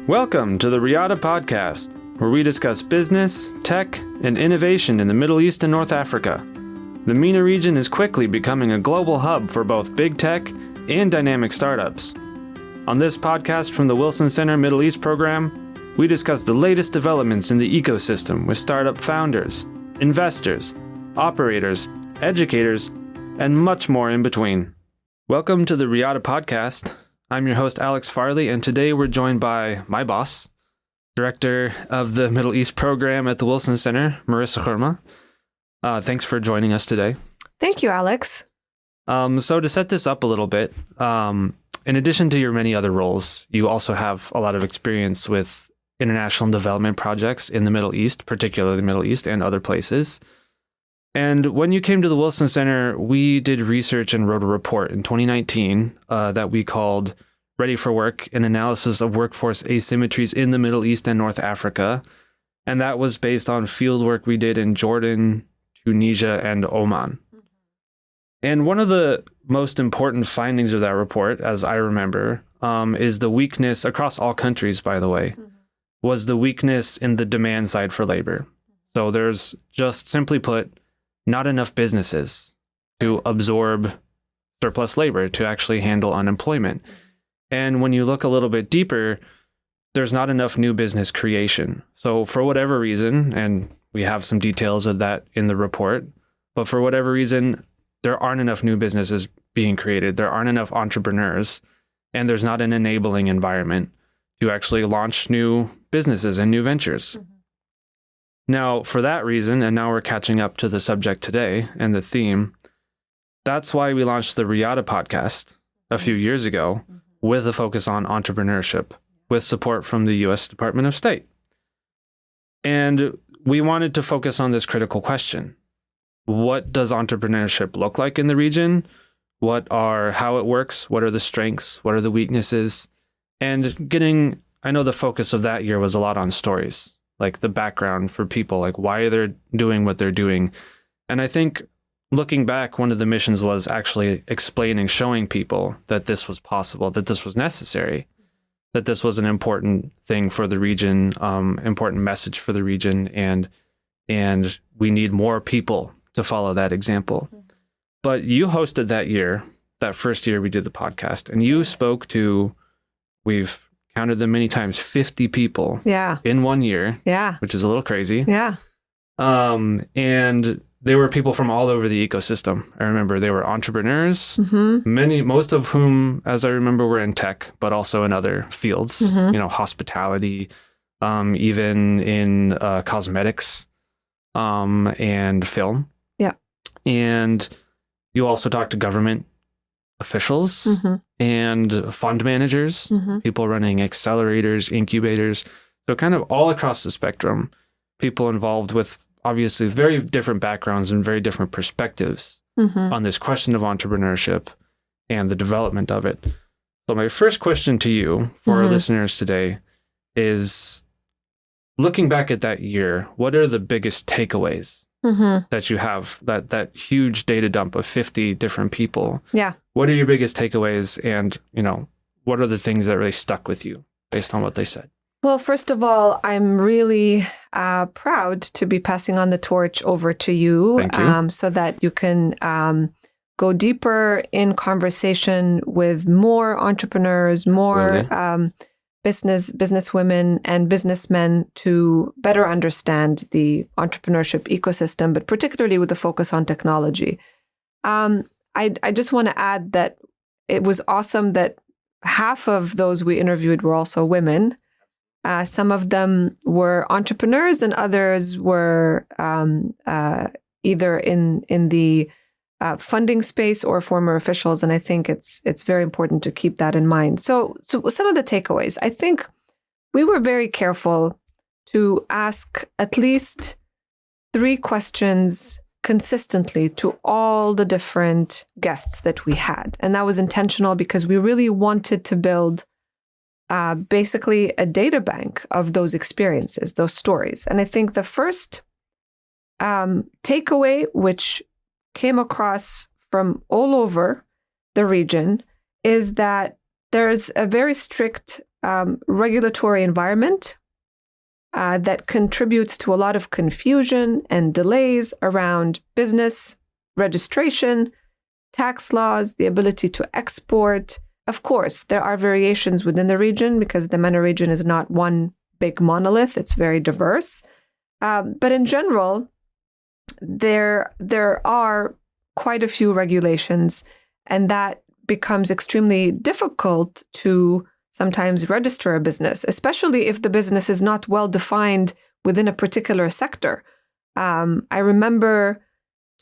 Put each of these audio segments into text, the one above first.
Welcome to the Riyada Podcast, where we discuss business, tech, and innovation in the Middle East and North Africa. The MENA region is quickly becoming a global hub for both big tech and dynamic startups. On this podcast from the Wilson Center Middle East program, we discuss the latest developments in the ecosystem with startup founders, investors, operators, educators, and much more in between. Welcome to the Riyada Podcast. I'm your host, Alex Farley, and today we're joined by my boss, Director of the Middle East program at the Wilson Center, Merissa Khurma. Thanks for joining us today. Thank you, Alex. So to set this up a little bit, in addition to your many other roles, you also have a lot of experience with international development projects in the Middle East, particularly the Middle East and other places. And when you came to the Wilson Center, we did research and wrote a report in 2019 that we called Ready for Work, an analysis of workforce asymmetries in the Middle East and North Africa. And that was based on field work we did in Jordan, Tunisia, and Oman. And one of the most important findings of that report, as I remember, is the weakness across all countries, by the way, was the weakness in the demand side for labor. So there's just simply put, not enough businesses to absorb surplus labor to actually handle unemployment. And when you look a little bit deeper, there's not enough new business creation. So for whatever reason, and we have some details of that in the report, but for whatever reason, there aren't enough new businesses being created. There aren't enough entrepreneurs, and there's not an enabling environment to actually launch new businesses and new ventures. Now, for that reason, and now we're catching up to the subject today and the theme, that's why we launched the Riyada Podcast a few years ago with a focus on entrepreneurship, with support from the U.S. Department of State. And we wanted to focus on this critical question. What does entrepreneurship look like in the region? How it works? What are the strengths? What are the weaknesses? And I know the focus of that year was a lot on stories, like the background for people, like why they're doing what they're doing. And I think looking back, one of the missions was actually showing people that this was possible, that this was necessary, that this was an important thing for the region, important message for the region, and we need more people to follow that example. But you hosted that first year we did the podcast, and you spoke to, we've counted them many times, 50 people in 1 year, which is a little crazy. And they were people from all over the ecosystem. I remember they were entrepreneurs, most of whom, as I remember, were in tech, but also in other fields, hospitality, even in cosmetics and film. And you also talked to government officials and fund managers, people running accelerators, incubators. So kind of all across the spectrum, people involved with obviously very different backgrounds and very different perspectives on this question of entrepreneurship and the development of it. So my first question to you for our listeners today is, looking back at that year, what are the biggest takeaways that you have, that huge data dump of 50 different people? What are your biggest takeaways, and what are the things that really stuck with you based on what they said? Well, first of all, I'm really proud to be passing on the torch over to you, Thank you. So that you can go deeper in conversation with more entrepreneurs, more business women and businessmen to better understand the entrepreneurship ecosystem, but particularly with the focus on technology. I just want to add that it was awesome that half of those we interviewed were also women. Some of them were entrepreneurs and others were either in the funding space or former officials. And I think it's very important to keep that in mind. So some of the takeaways, I think we were very careful to ask at least 3 questions consistently to all the different guests that we had. And that was intentional because we really wanted to build basically a data bank of those experiences, those stories. And I think the first takeaway, which came across from all over the region, is that there's a very strict regulatory environment that contributes to a lot of confusion and delays around business registration, tax laws, the ability to export. Of course, there are variations within the region because the MENA region is not one big monolith. It's very diverse. But in general, there are quite a few regulations, and that becomes extremely difficult to sometimes register a business, especially if the business is not well defined within a particular sector. I remember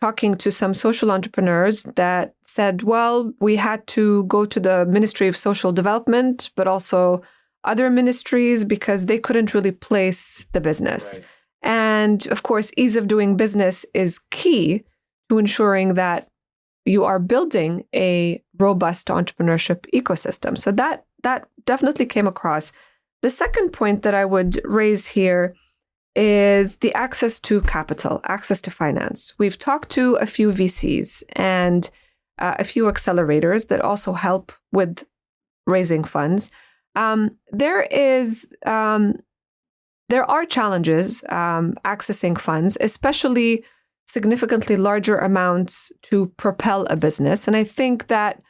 talking to some social entrepreneurs that said, well, we had to go to the Ministry of Social Development, but also other ministries because they couldn't really place the business. Right. And of course, ease of doing business is key to ensuring that you are building a robust entrepreneurship ecosystem. So that definitely came across. The second point that I would raise here is the access to capital, access to finance. We've talked to a few VCs and a few accelerators that also help with raising funds. There are challenges accessing funds, especially significantly larger amounts to propel a business. And I think that,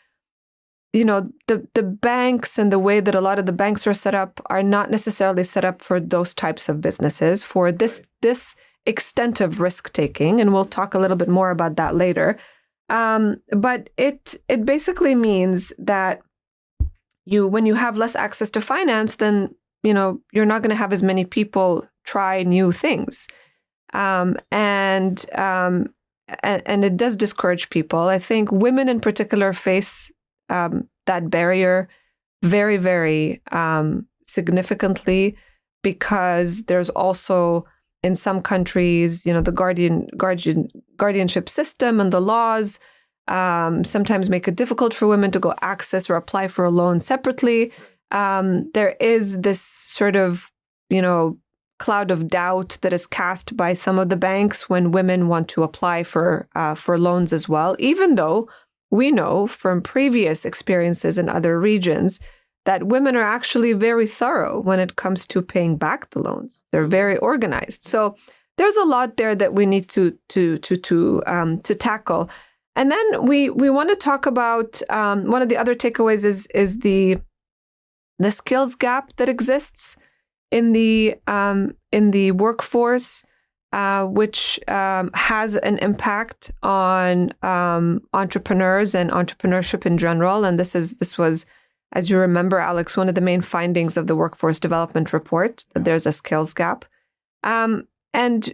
the banks and the way that a lot of the banks are set up are not necessarily set up for those types of businesses, for this extent of risk taking. And we'll talk a little bit more about that later. But it basically means that when you have less access to finance, then you're not going to have as many people try new things. And it does discourage people. I think women in particular face that barrier very, very significantly, because there's also in some countries, the guardianship system and the laws sometimes make it difficult for women to go access or apply for a loan separately. There is this sort of, cloud of doubt that is cast by some of the banks when women want to apply for loans as well, even though we know from previous experiences in other regions that women are actually very thorough when it comes to paying back the loans. They're very organized. So there's a lot there that we need to tackle. And then we want to talk about one of the other takeaways is the skills gap that exists in the workforce, which has an impact on entrepreneurs and entrepreneurship in general. And this was, as you remember, Alex, one of the main findings of the Workforce Development Report, that there's a skills gap. And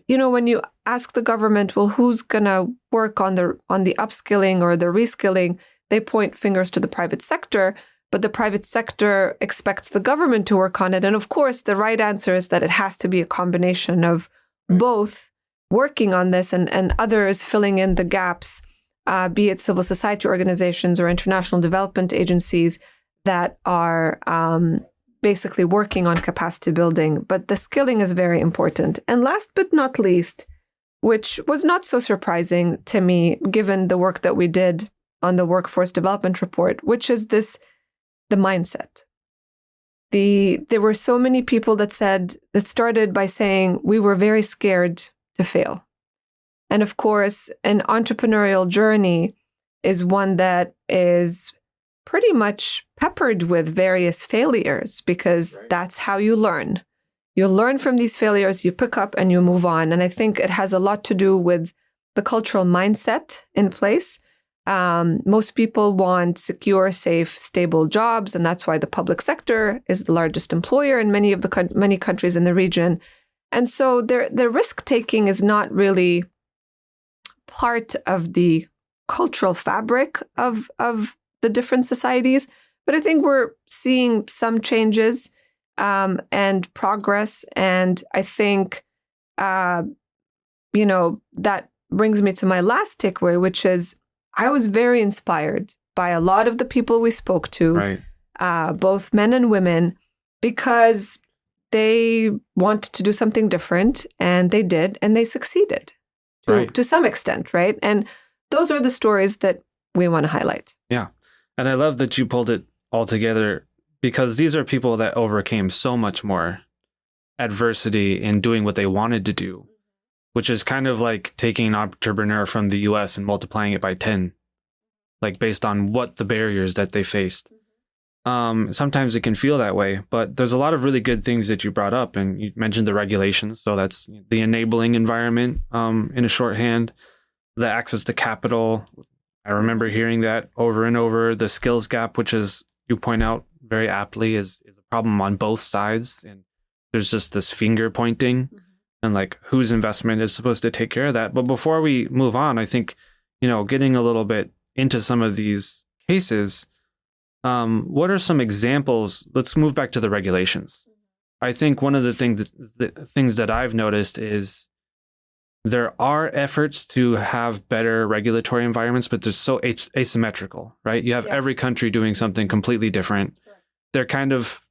when you ask the government, well, who's going to work on the upskilling or the reskilling, they point fingers to the private sector. But the private sector expects the government to work on it. And of course, the right answer is that it has to be a combination of both working on this and others filling in the gaps, be it civil society organizations or international development agencies that are basically working on capacity building. But the skilling is very important. And last but not least, which was not so surprising to me, given the work that we did on the Workforce Development Report, which is the mindset. There were so many people that started by saying we were very scared to fail. And of course, an entrepreneurial journey is one that is pretty much peppered with various failures, because that's how you learn. You learn from these failures, you pick up and you move on. And I think it has a lot to do with the cultural mindset in place. Most people want secure, safe, stable jobs, and that's why the public sector is the largest employer in many countries in the region. And so their risk-taking is not really part of the cultural fabric of the different societies. But I think we're seeing some changes and progress. And I think, that brings me to my last takeaway, which is I was very inspired by a lot of the people we spoke to, right. Both men and women, because they wanted to do something different, and they did, and they succeeded to some extent, right? And those are the stories that we want to highlight. Yeah. And I love that you pulled it all together because these are people that overcame so much more adversity in doing what they wanted to do, which is kind of like taking an entrepreneur from the US and multiplying it by 10, like based on what the barriers that they faced. Sometimes it can feel that way, but there's a lot of really good things that you brought up, and you mentioned the regulations. So that's the enabling environment in a shorthand, the access to capital. I remember hearing that over and over. The skills gap, which is, you point out very aptly, is a problem on both sides. And there's just this finger pointing and like whose investment is supposed to take care of that. But before we move on, I think, getting a little bit into some of these cases, what are some examples? Let's move back to the regulations. I think one of the things that I've noticed is there are efforts to have better regulatory environments, but they're so asymmetrical, right? You have every country doing something completely different. Right. They're kind of,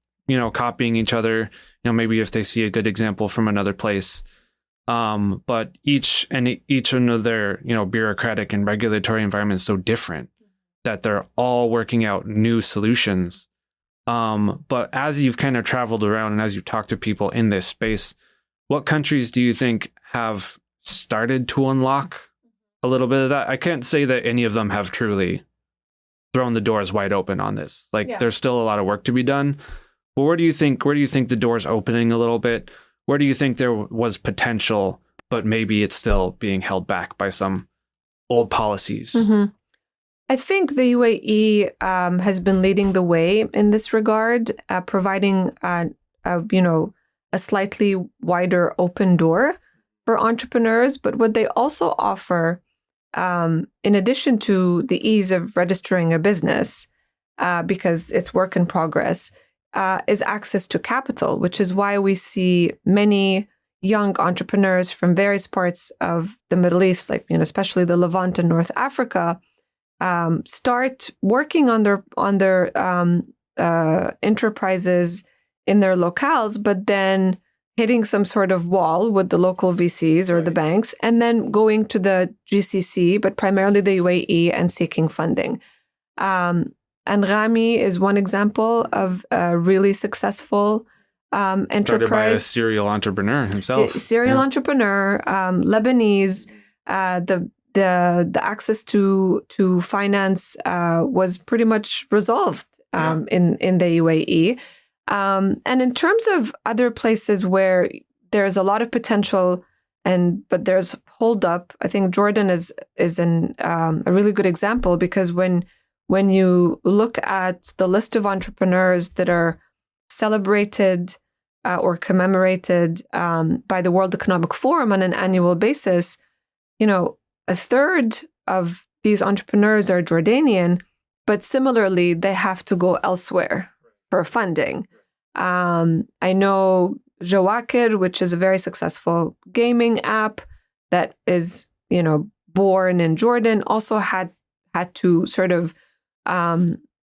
copying each other, maybe if they see a good example from another place. But each one of their, bureaucratic and regulatory environments so different that they're all working out new solutions. But as you've kind of traveled around and as you've talked to people in this space, what countries do you think have started to unlock a little bit of that? I can't say that any of them have truly thrown the doors wide open on this. There's still a lot of work to be done. But where do you think the door's opening a little bit? Where do you think there was potential, but maybe it's still being held back by some old policies? Mm-hmm. I think the UAE has been leading the way in this regard, providing a slightly wider open door for entrepreneurs. But what they also offer, in addition to the ease of registering a business, because it's work in progress, is access to capital, which is why we see many young entrepreneurs from various parts of the Middle East, especially the Levant and North Africa, start working on their enterprises in their locales, but then hitting some sort of wall with the local VCs or the banks, and then going to the GCC, but primarily the UAE, and seeking funding. And Rami is one example of a really successful enterprise. Started by a serial entrepreneur himself. Serial entrepreneur, Lebanese. The access to finance was pretty much resolved in the UAE. And in terms of other places where there's a lot of potential, but there's hold up, I think Jordan is a really good example, because when you look at the list of entrepreneurs that are celebrated or commemorated by the World Economic Forum on an annual basis, a third of these entrepreneurs are Jordanian, but similarly, they have to go elsewhere for funding. I know Jawakir, which is a very successful gaming app that is, born in Jordan, also had to sort of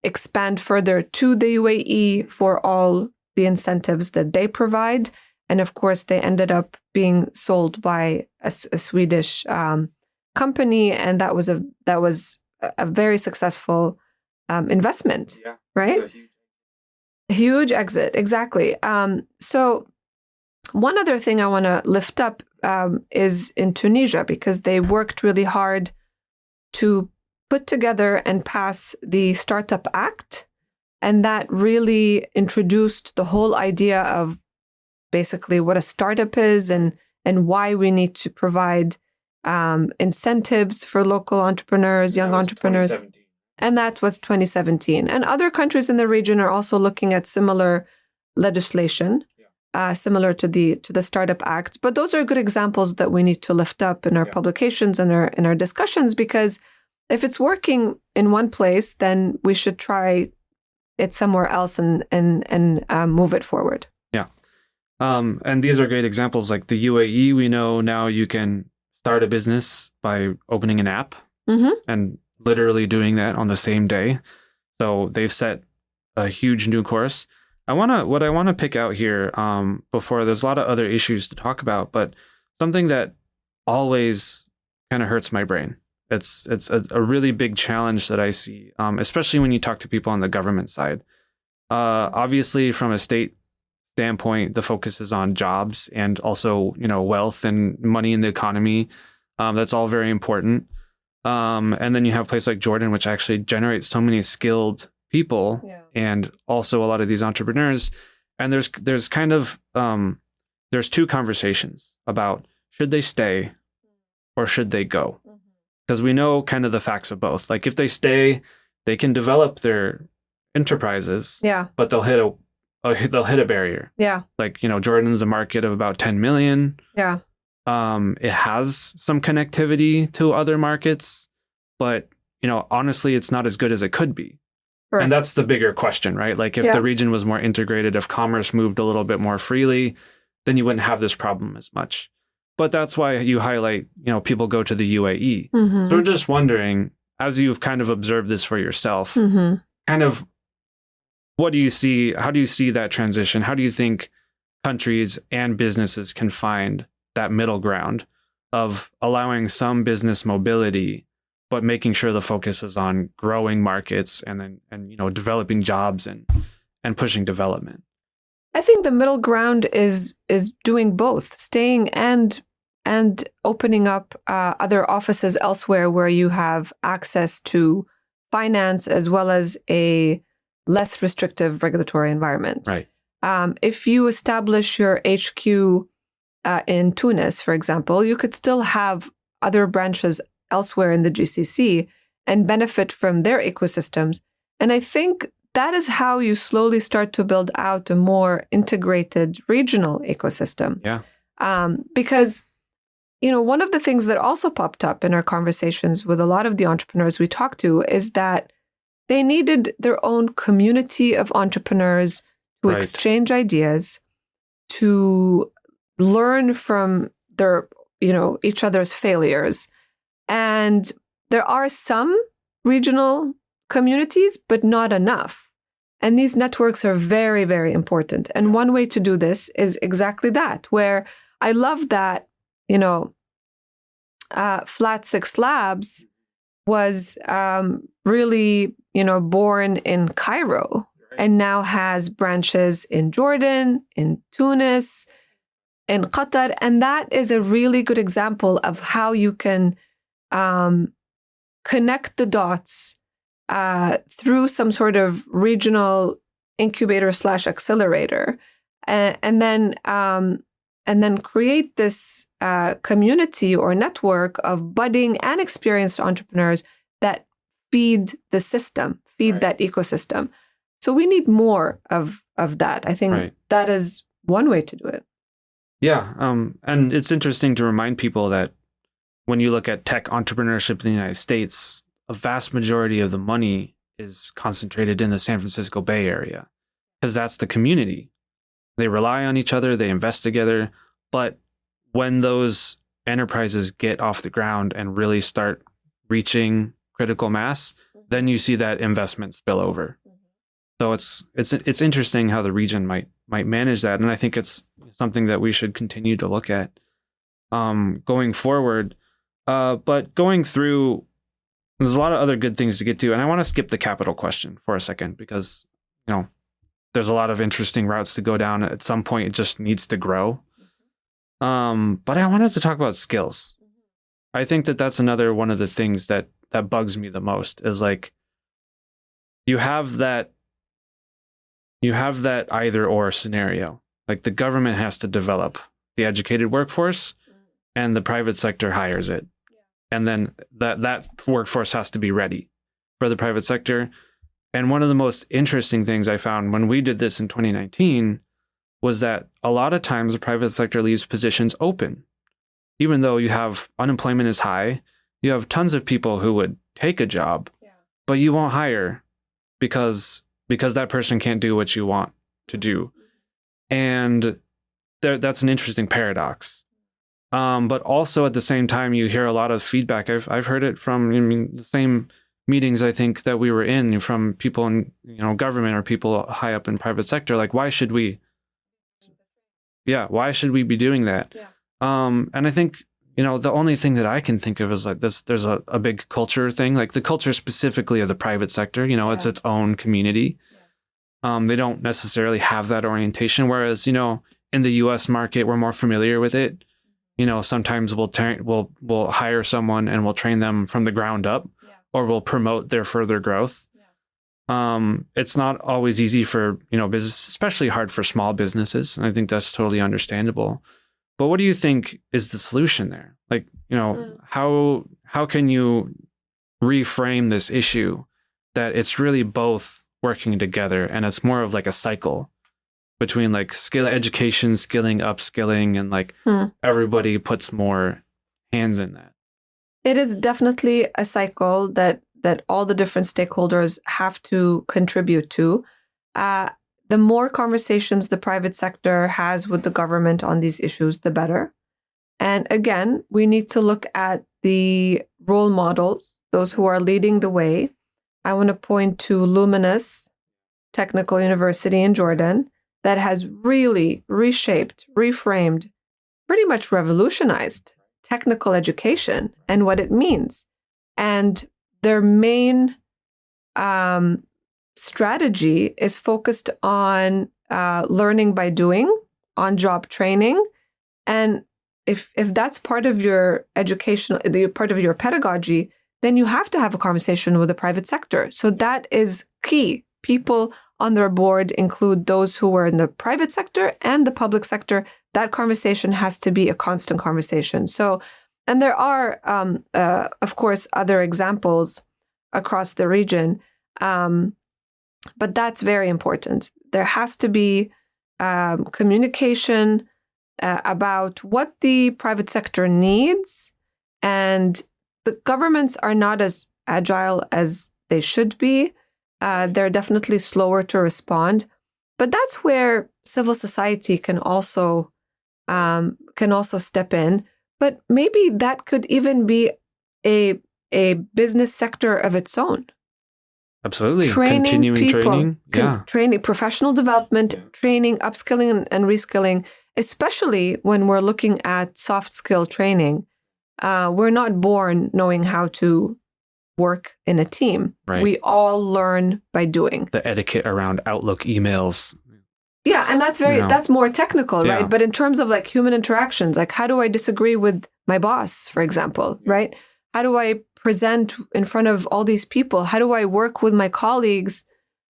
expand further to the UAE for all the incentives that they provide. And of course, they ended up being sold by a Swedish company, and that was a very successful investment, right? Huge exit, exactly. So one other thing I want to lift up is in Tunisia, because they worked really hard to put together and pass the Startup Act, and that really introduced the whole idea of basically what a startup is and why we need to provide incentives for local entrepreneurs, young entrepreneurs. And that was 2017. And other countries in the region are also looking at similar legislation, similar to the Startup Act. But those are good examples that we need to lift up in our publications and in our discussions, because if it's working in one place, then we should try it somewhere else and move it forward. Yeah. And these are great examples. Like the UAE, we know now you can start a business by opening an app and literally doing that on the same day. So they've set a huge new course. What I want to pick out here before, there's a lot of other issues to talk about, but something that always kind of hurts my brain. It's a really big challenge that I see, especially when you talk to people on the government side. Obviously, from a state standpoint, the focus is on jobs and also, wealth and money in the economy. That's all very important. And then you have a place like Jordan, which actually generates so many skilled people and also a lot of these entrepreneurs. And there's kind of, there's two conversations about should they stay or should they go? Because we know kind of the facts of both. Like if they stay, they can develop their enterprises, but they'll hit a barrier. Yeah. Like, Jordan's a market of about 10 million. Yeah. It has some connectivity to other markets, but, honestly, it's not as good as it could be. Right. And that's the bigger question, right? Like if the region was more integrated, if commerce moved a little bit more freely, then you wouldn't have this problem as much. But that's why you highlight, people go to the UAE. Mm-hmm. So we're just wondering, as you've kind of observed this for yourself, kind of what do you see? How do you see that transition? How do you think countries and businesses can find that middle ground of allowing some business mobility, but making sure the focus is on growing markets and developing jobs and pushing development? I think the middle ground is doing both, staying and opening up other offices elsewhere where you have access to finance as well as a less restrictive regulatory environment. Right. If you establish your HQ in Tunis, for example, you could still have other branches elsewhere in the GCC and benefit from their ecosystems. And I think that is how you slowly start to build out a more integrated regional ecosystem. Yeah. Because, one of the things that also popped up in our conversations with a lot of the entrepreneurs we talked to is that they needed their own community of entrepreneurs to exchange ideas, to learn from their, each other's failures. And there are some regional communities, but not enough. And these networks are very, very important. And one way to do this is exactly that, where I love that, Flat Six Labs was really, born in Cairo and now has branches in Jordan, in Tunis, in Qatar. And that is a really good example of how you can connect the dots through some sort of regional incubator / accelerator, and then create this community or network of budding and experienced entrepreneurs that feed the system, feed that ecosystem. So we need more of that. I think that is one way to do it. Yeah, and it's interesting to remind people that when you look at tech entrepreneurship in the United States, a vast majority of the money is concentrated in the San Francisco Bay Area because that's the community. They rely on each other, they invest together. But when those enterprises get off the ground and really start reaching critical mass, then you see that investment spill over. So it's interesting how the region might manage that. And I think it's something that we should continue to look at going forward. But going through, there's a lot of other good things to get to. And I want to skip the capital question for a second because, there's a lot of interesting routes to go down. At some point, it just needs to grow. But I wanted to talk about skills. I think that's another one of the things that bugs me the most is like, you have that either or scenario. Like the government has to develop the educated workforce and the private sector hires it. And then that workforce has to be ready for the private sector. And one of the most interesting things I found when we did this in 2019 was that a lot of times the private sector leaves positions open. Even though you have unemployment is high, you have tons of people who would take a job, but you won't hire because that person can't do what you want to do. And that's an interesting paradox. But also at the same time, you hear a lot of feedback. I've heard it from the same meetings I think that we were in from people in government or people high up in private sector. Like, why should we be doing that? Yeah. And I think the only thing that I can think of is like this. There's a big culture thing, like the culture specifically of the private sector. It's its own community. They don't necessarily have that orientation. Whereas, in the US market, we're more familiar with it. Sometimes we'll hire someone and we'll train them from the ground up, or we'll promote their further growth. It's not always easy for, business, especially hard for small businesses. And I think that's totally understandable. But what do you think is the solution there? Like, how can you reframe this issue that it's really both working together and it's more of like a cycle between like skill education, skilling, upskilling, and like everybody puts more hands in that? It is definitely a cycle that all the different stakeholders have to contribute to. The more conversations the private sector has with the government on these issues, the better. And again, we need to look at the role models, those who are leading the way. I want to point to Luminous Technical University in Jordan that has really reshaped, reframed, pretty much revolutionized technical education and what it means. And their main strategy is focused on learning by doing, on job training. And if that's part of your educational, part of your pedagogy, then you have to have a conversation with the private sector. So that is key. People on their board include those who are in the private sector and the public sector. That conversation has to be a constant conversation. So, and there are, of course, other examples across the region. But that's very important. There has to be communication about what the private sector needs, and the governments are not as agile as they should be. They're definitely slower to respond, but that's where civil society can also step in. But maybe that could even be a business sector of its own. Absolutely. Continuing training. Training, professional development, training, upskilling and reskilling, especially when we're looking at soft skill training. We're not born knowing how to work in a team. Right. We all learn by doing. The etiquette around Outlook emails. Yeah, and that's more technical, right? Yeah. But in terms of like human interactions, like how do I disagree with my boss, for example, right? How do I present in front of all these people? How do I work with my colleagues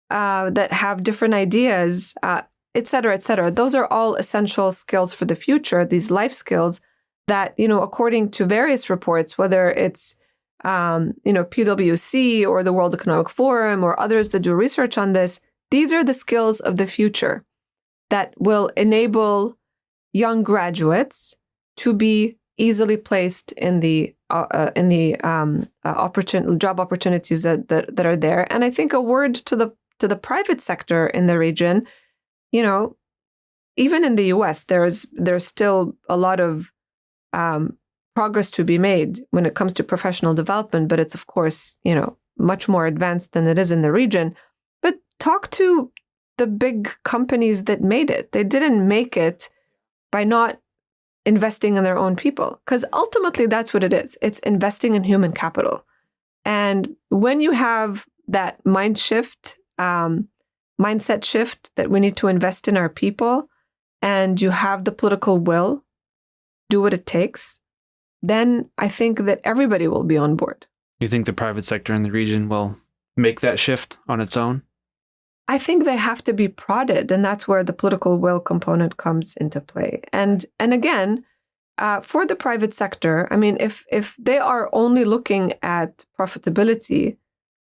that have different ideas, et cetera, et cetera? Those are all essential skills for the future, these life skills that, according to various reports, whether it's, PwC or the World Economic Forum or others that do research on this, these are the skills of the future that will enable young graduates to be easily placed in the job opportunities that are there. And I think a word to the private sector in the region, even in the US, there's still a lot of progress to be made when it comes to professional development, but it's of course, much more advanced than it is in the region. But talk to the big companies that made it. They didn't make it by not investing in their own people, because ultimately that's what it is. It's investing in human capital. And when you have that mindset shift that we need to invest in our people, and you have the political will, do what it takes, then I think that everybody will be on board. You think the private sector in the region will make that shift on its own? I think they have to be prodded, and that's where the political will component comes into play. And again, for the private sector, I mean, if they are only looking at profitability,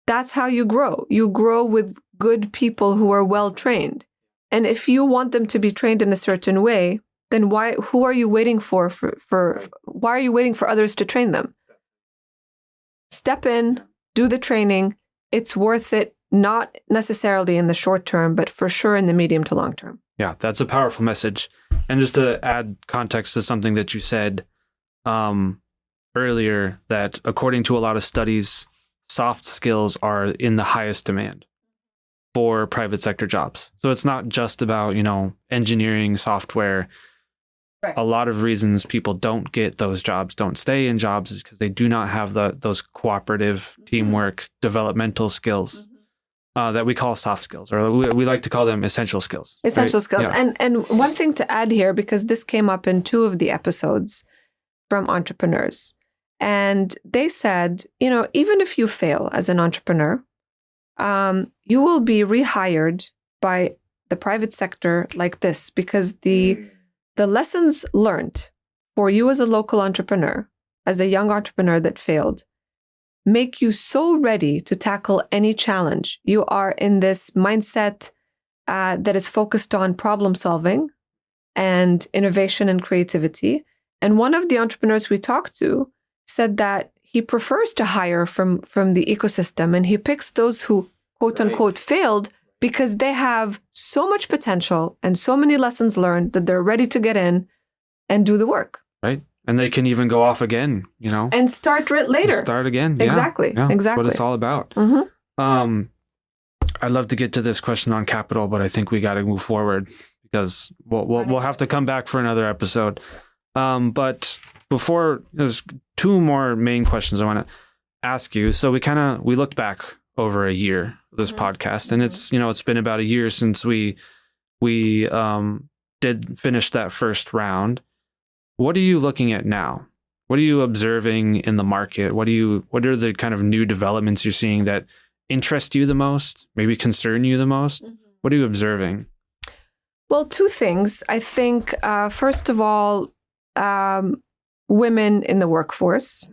that's how you grow. You grow with good people who are well trained. And if you want them to be trained in a certain way, then who are you waiting for why are you waiting for others to train them? Step in, do the training. It's worth it, not necessarily in the short term, but for sure in the medium to long term. Yeah, that's a powerful message. And just to add context to something that you said earlier, that according to a lot of studies, soft skills are in the highest demand for private sector jobs. So it's not just about, engineering, software. Right. A lot of reasons people don't get those jobs, don't stay in jobs, is because they do not have those cooperative, teamwork, developmental skills. that we call soft skills, or we like to call them essential skills. Essential right? skills. Yeah. And one thing to add here, because this came up in 2 of the episodes from entrepreneurs. And they said, even if you fail as an entrepreneur, you will be rehired by the private sector like this, because the lessons learned for you as a local entrepreneur, as a young entrepreneur that failed, make you so ready to tackle any challenge. You are in this mindset that is focused on problem solving and innovation and creativity. And one of the entrepreneurs we talked to said that he prefers to hire from the ecosystem, and he picks those who, quote unquote, failed because they have so much potential and so many lessons learned that they're ready to get in and do the work. Right. And they can even go off again, and start later. Start again. Exactly. Yeah. Exactly. That's what it's all about. Mm-hmm. I'd love to get to this question on capital, but I think we got to move forward because we'll have to come back for another episode. But before, there's 2 more main questions I want to ask you. So we looked back over a year of this podcast, and it's been about a year since we did finish that first round. What are you looking at now? What are you observing in the market? What are the kind of new developments you're seeing that interest you the most, maybe concern you the most? Mm-hmm. What are you observing? Well, 2 things. I think, first of all, women in the workforce.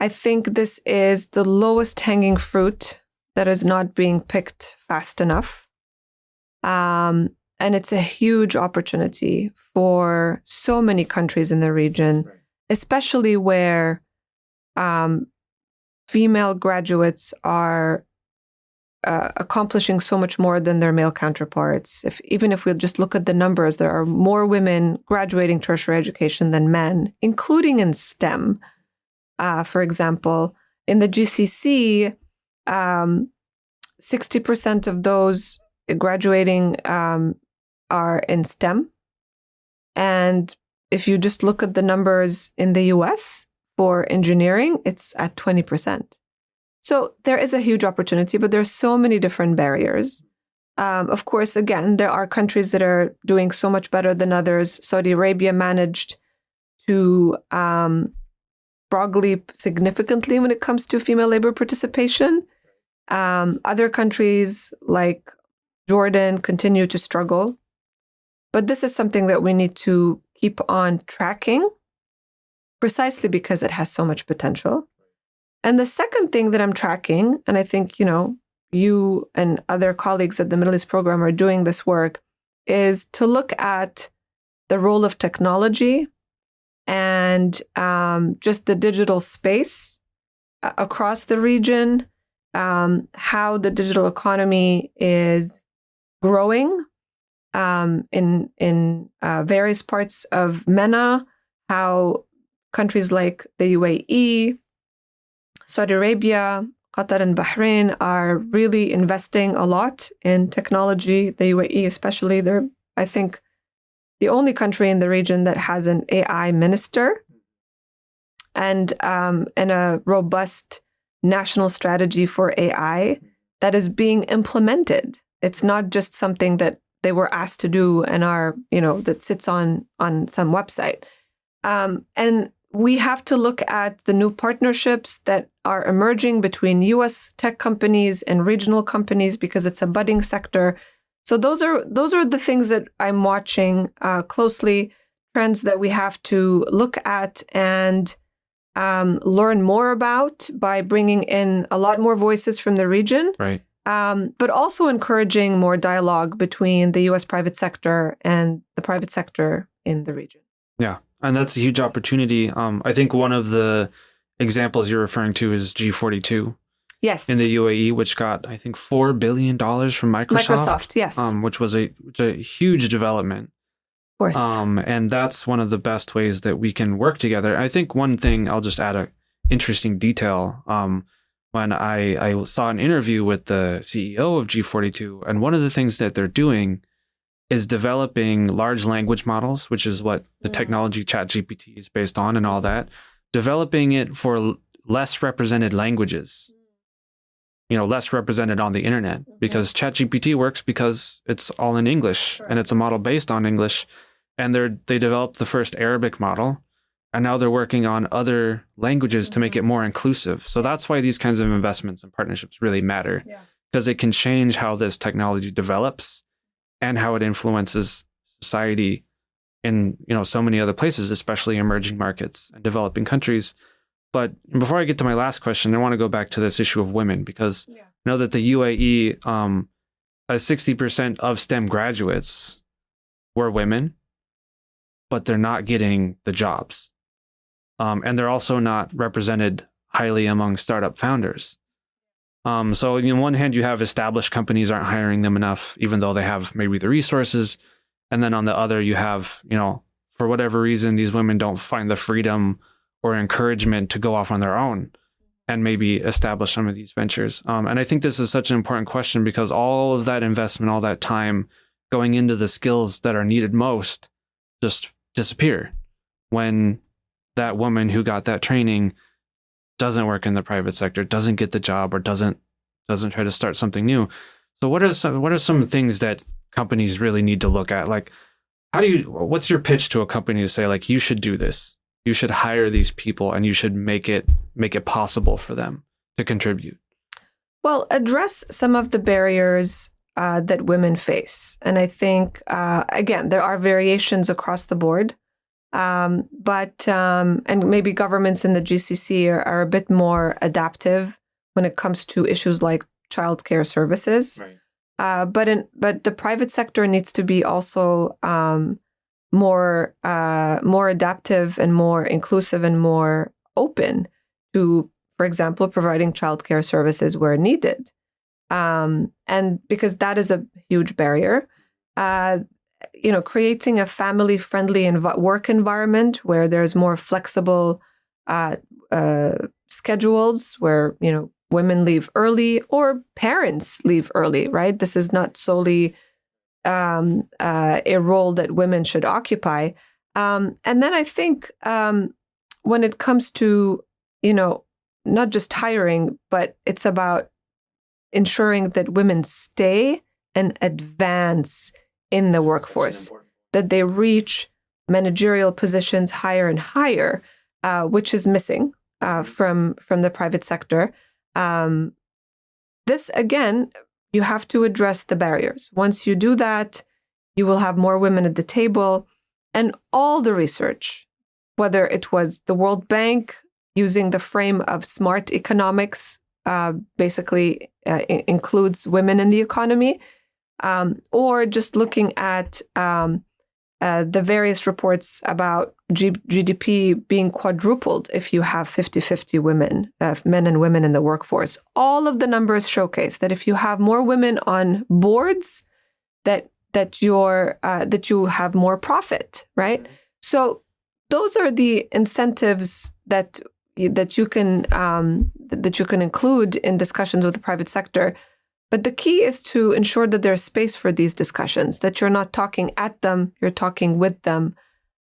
I think this is the lowest hanging fruit that is not being picked fast enough. And it's a huge opportunity for so many countries in the region, especially where female graduates are accomplishing so much more than their male counterparts. Even if we just look at the numbers, there are more women graduating tertiary education than men, including in STEM. For example, in the GCC, 60% of those graduating are in STEM. And if you just look at the numbers in the US for engineering, it's at 20%. So there is a huge opportunity, but there's so many different barriers. Of course, again, there are countries that are doing so much better than others. Saudi Arabia managed to frog leap significantly when it comes to female labor participation. Other countries like Jordan continue to struggle. But this is something that we need to keep on tracking, precisely because it has so much potential. And the second thing that I'm tracking, and I think, you and other colleagues at the Middle East program are doing this work, is to look at the role of technology and just the digital space across the region, how the digital economy is growing in various parts of MENA, how countries like the UAE, Saudi Arabia, Qatar, and Bahrain are really investing a lot in technology. The UAE especially, they're, I think, the only country in the region that has an AI minister and a robust national strategy for AI that is being implemented. It's not just something that they were asked to do and are, that sits on some website. And we have to look at the new partnerships that are emerging between U.S. tech companies and regional companies because it's a budding sector. So those are the things that I'm watching closely, trends that we have to look at and learn more about by bringing in a lot more voices from the region. Right. But also encouraging more dialogue between the U.S. private sector and the private sector in the region. Yeah, and that's a huge opportunity. I think one of the examples you're referring to is G42. Yes. In the UAE, which got, I think, $4 billion from Microsoft. Microsoft, yes. Which was a huge development. Of course. And that's one of the best ways that we can work together. I think one thing, I'll just add an interesting detail. When I saw an interview with the CEO of G42, and one of the things that they're doing is developing large language models, which is what the technology ChatGPT is based on and all that, developing it for less represented languages. less represented on the internet because ChatGPT works because it's all in English and it's a model based on English. And they developed the first Arabic model, and now they're working on other languages to make it more inclusive. So that's why these kinds of investments and partnerships really matter, because it can change how this technology develops and how it influences society in so many other places, especially emerging markets and developing countries. But before I get to my last question, I want to go back to this issue of women, because I know that the UAE, 60% of STEM graduates were women, but they're not getting the jobs. And they're also not represented highly among startup founders. So on one hand, you have established companies aren't hiring them enough, even though they have maybe the resources. And then on the other, you have, for whatever reason, these women don't find the freedom or encouragement to go off on their own and maybe establish some of these ventures. And I think this is such an important question because all of that investment, all that time going into the skills that are needed most just disappear when that woman who got that training doesn't work in the private sector, doesn't get the job, or doesn't try to start something new. So what are some things that companies really need to look at? Like, what's your pitch to a company to say, like, you should do this? You should hire these people and you should make it possible for them to contribute. Well, address some of the barriers that women face. And I think, again, there are variations across the board. But maybe governments in the GCC are a bit more adaptive when it comes to issues like childcare services. Right. But the private sector needs to be also more adaptive and more inclusive and more open to, for example, providing childcare services where needed. And because that is a huge barrier. Creating a family-friendly work environment where there's more flexible schedules, where women leave early or parents leave early. Right? This is not solely a role that women should occupy. And then I think when it comes to not just hiring, but it's about ensuring that women stay and advance in the workforce, that they reach managerial positions higher and higher, which is missing from the private sector. This, again, you have to address the barriers. Once you do that, you will have more women at the table. And all the research, whether it was the World Bank using the frame of smart economics, basically includes women in the economy, or just looking at the various reports about GDP being quadrupled if you have 50-50 men and women in the workforce. All of the numbers showcase that if you have more women on boards, that you have more profit, right? So those are the incentives that you can include in discussions with the private sector. But the key is to ensure that there's space for these discussions, that you're not talking at them, you're talking with them.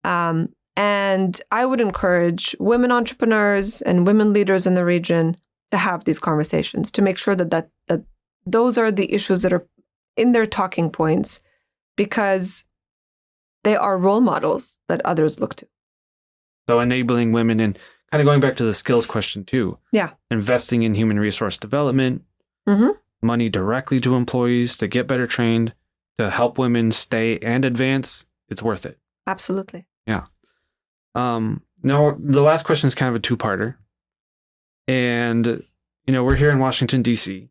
And I would encourage women entrepreneurs and women leaders in the region to have these conversations, to make sure that those are the issues that are in their talking points, because they are role models that others look to. So enabling women, and kind of going back to the skills question too. Yeah. Investing in human resource development, money directly to employees to get better trained, to help women stay and advance, it's worth it. Absolutely. Yeah. Now, the last question is kind of a two-parter. And, we're here in Washington, D.C.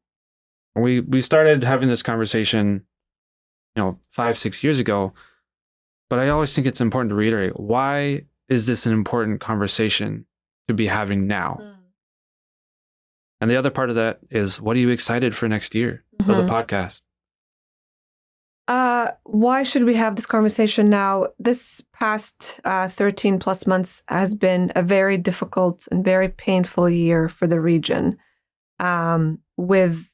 We started having this conversation, 5-6 years ago. But I always think it's important to reiterate, why is this an important conversation to be having now? And the other part of that is, what are you excited for next year for the podcast? Why should we have this conversation now? This past 13 plus months has been a very difficult and very painful year for the region. With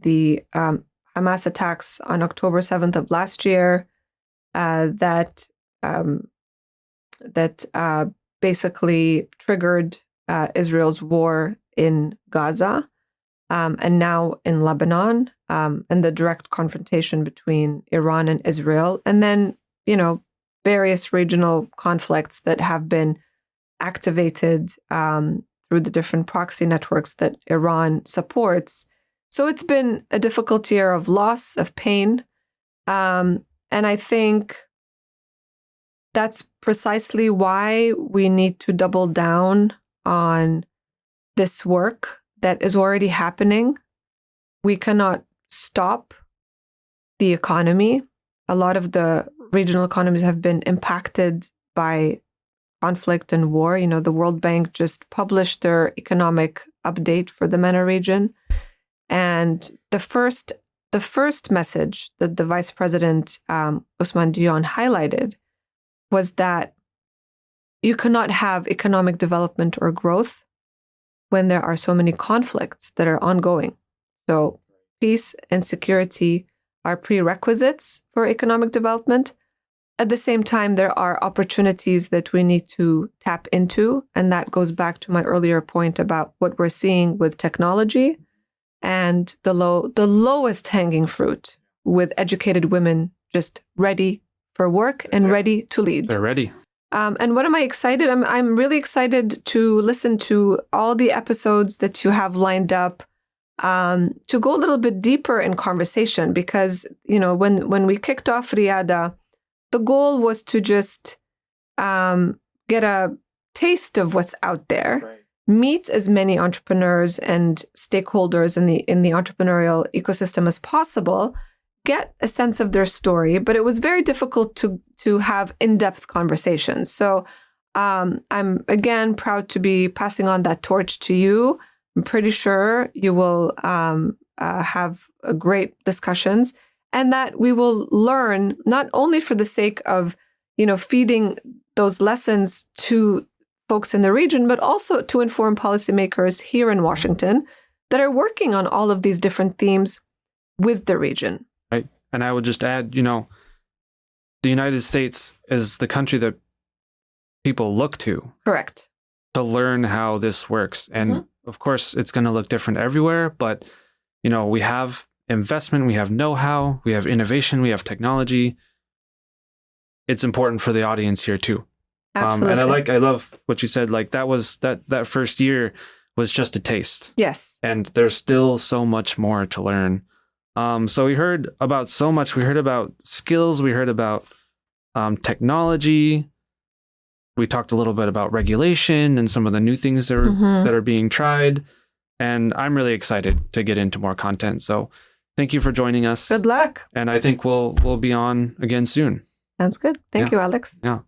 the Hamas attacks on October 7th of last year, that basically triggered Israel's war in Gaza, and now in Lebanon, and the direct confrontation between Iran and Israel, and then, various regional conflicts that have been activated through the different proxy networks that Iran supports. So it's been a difficult year of loss, of pain. And I think that's precisely why we need to double down on this work that is already happening. We cannot stop the economy. A lot of the regional economies have been impacted by conflict and war. The World Bank just published their economic update for the MENA region. And the first message that the Vice President, Ousmane Dion, highlighted was that you cannot have economic development or growth when there are so many conflicts that are ongoing. So peace and security are prerequisites for economic development. At the same time, there are opportunities that we need to tap into. And that goes back to my earlier point about what we're seeing with technology and the lowest hanging fruit with educated women just ready for work and ready to lead. They're ready. And what am I excited? I'm really excited to listen to all the episodes that you have lined up, to go a little bit deeper in conversation, because, when we kicked off Riyada, the goal was to just get a taste of what's out there, right. Meet as many entrepreneurs and stakeholders in the entrepreneurial ecosystem as possible, get a sense of their story. But it was very difficult to have in-depth conversations. So I'm, again, proud to be passing on that torch to you. I'm pretty sure you will have great discussions, and that we will learn, not only for the sake of, feeding those lessons to folks in the region, but also to inform policymakers here in Washington that are working on all of these different themes with the region. Right. And I would just add, the United States is the country that people look to. Correct. To learn how this works. And of course, it's going to look different everywhere, but, we have investment, we have know-how, we have innovation, we have technology. It's important for the audience here too. Absolutely. And I love what you said. Like that first year was just a taste. Yes. And there's still so much more to learn. So we heard about so much. We heard about skills. We heard about technology. We talked a little bit about regulation and some of the new things that are being tried. And I'm really excited to get into more content. So thank you for joining us. Good luck. And I think we'll be on again soon. Sounds good. Thank you, Alex. Yeah.